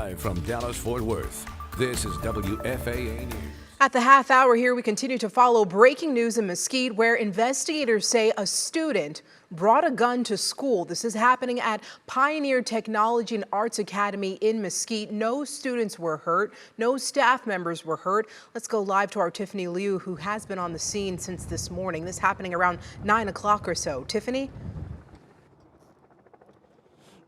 Live from Dallas-Fort Worth, this is WFAA News. At the half hour here, we continue to follow breaking news in Mesquite, where investigators say a student brought a gun to school. This is happening at Pioneer Technology and Arts Academy in Mesquite. No students were hurt. No staff members were hurt. Let's go live to our Tiffany Liu, who has been on the scene since this morning. This happening around 9 o'clock or so. Tiffany?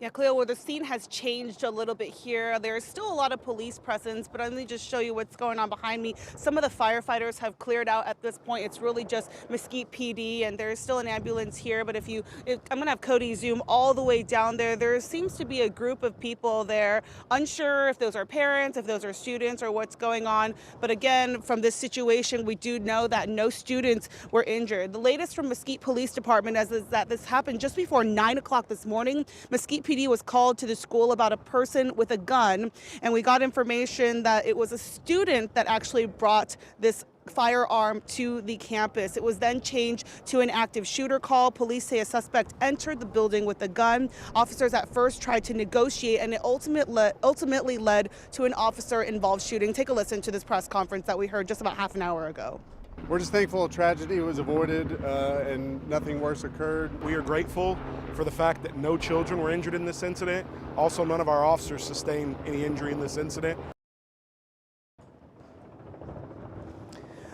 Yeah, Cleo, well, the scene has changed a little bit here. There's still a lot of police presence, but let me just show you what's going on behind me. Some of the firefighters have cleared out at this point. It's really just Mesquite PD, and there's still an ambulance here. But I'm going to have Cody zoom all the way down there. There seems to be a group of people there, unsure if those are parents, if those are students, or what's going on. But again, from this situation, we do know that no students were injured. The latest from Mesquite Police Department is that this happened just before 9 o'clock this morning. Mesquite PD was called to the school about a person with a gun, and we got information that it was a student that actually brought this firearm to the campus. It was then changed to an active shooter call. Police say a suspect entered the building with a gun. Officers at first tried to negotiate, and it ultimately led to an officer-involved shooting. Take a listen to this press conference that we heard just about half an hour ago. We're just thankful a tragedy was avoided and nothing worse occurred. We are grateful for the fact that no children were injured in this incident. Also, none of our officers sustained any injury in this incident.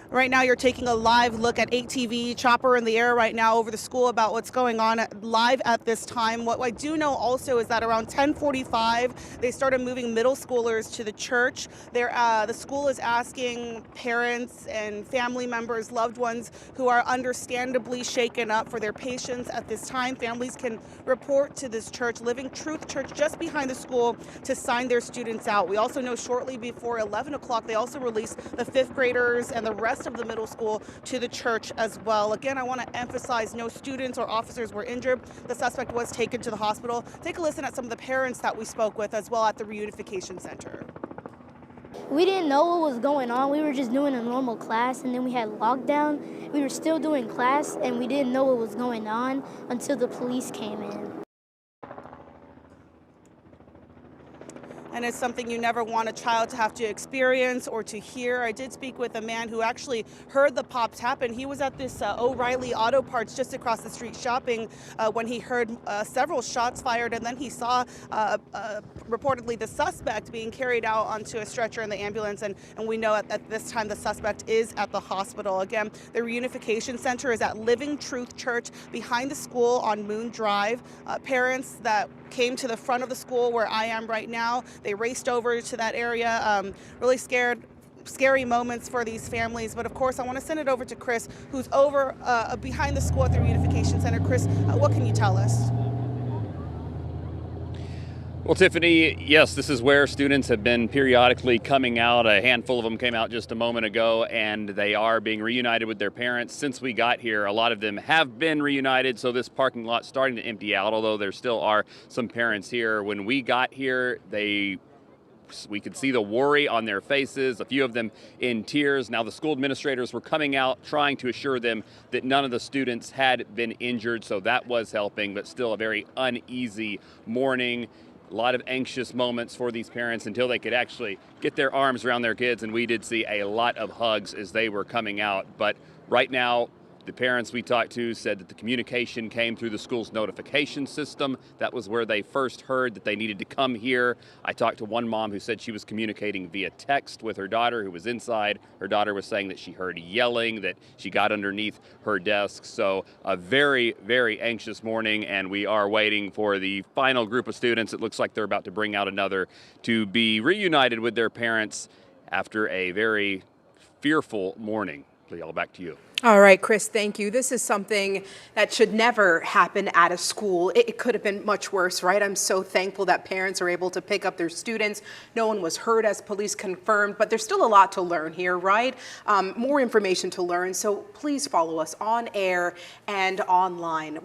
Right now, you're taking a live look at 8TV, chopper in the air right now over the school about what's going on live at this time. What I do know also is that around 10:45, they started moving middle schoolers to the church. The school is asking parents and family members, loved ones who are understandably shaken up for their patience at this time. Families can report to this church, Living Truth Church, just behind the school, to sign their students out. We also know shortly before 11 o'clock, they also released the fifth graders and the rest of the middle school to the church as well. Again, I want to emphasize no students or officers were injured. The suspect was taken to the hospital. Take a listen at some of the parents that we spoke with as well at the reunification center. We didn't know what was going on. We were just doing a normal class, and then we had lockdown. We were still doing class, and we didn't know what was going on until the police came in. And it's something you never want a child to have to experience or to hear. I did speak with a man who actually heard the pops happen. He was at this O'Reilly Auto Parts just across the street shopping when he heard several shots fired, and then he saw reportedly the suspect being carried out onto a stretcher in the ambulance, and we know at this time the suspect is at the hospital. Again, the reunification center is at Living Truth Church behind the school on Moon Drive. Parents that came to the front of the school where I am right now, they raced over to that area, really scary moments for these families. But of course, I want to send it over to Chris, who's over behind the school at the reunification center. Chris, what can you tell us? Well, Tiffany, yes, this is where students have been periodically coming out. A handful of them came out just a moment ago, and they are being reunited with their parents. Since we got here, a lot of them have been reunited, so this parking lot's starting to empty out, although there still are some parents here. When we got here, we could see the worry on their faces, a few of them in tears. Now the school administrators were coming out trying to assure them that none of the students had been injured, so that was helping, but still a very uneasy morning. A lot of anxious moments for these parents until they could actually get their arms around their kids, and we did see a lot of hugs as they were coming out. But right now, the parents we talked to said that the communication came through the school's notification system. That was where they first heard that they needed to come here. I talked to one mom who said she was communicating via text with her daughter who was inside. Her daughter was saying that she heard yelling, that she got underneath her desk. So a very, very anxious morning, and we are waiting for the final group of students. It looks like they're about to bring out another to be reunited with their parents after a very fearful morning. All back to you. All right, Chris, thank you. This is something that should never happen at a school. It could have been much worse, right? I'm so thankful that parents are able to pick up their students. No one was hurt, as police confirmed, but there's still a lot to learn here, right? More information to learn. So please follow us on air and online.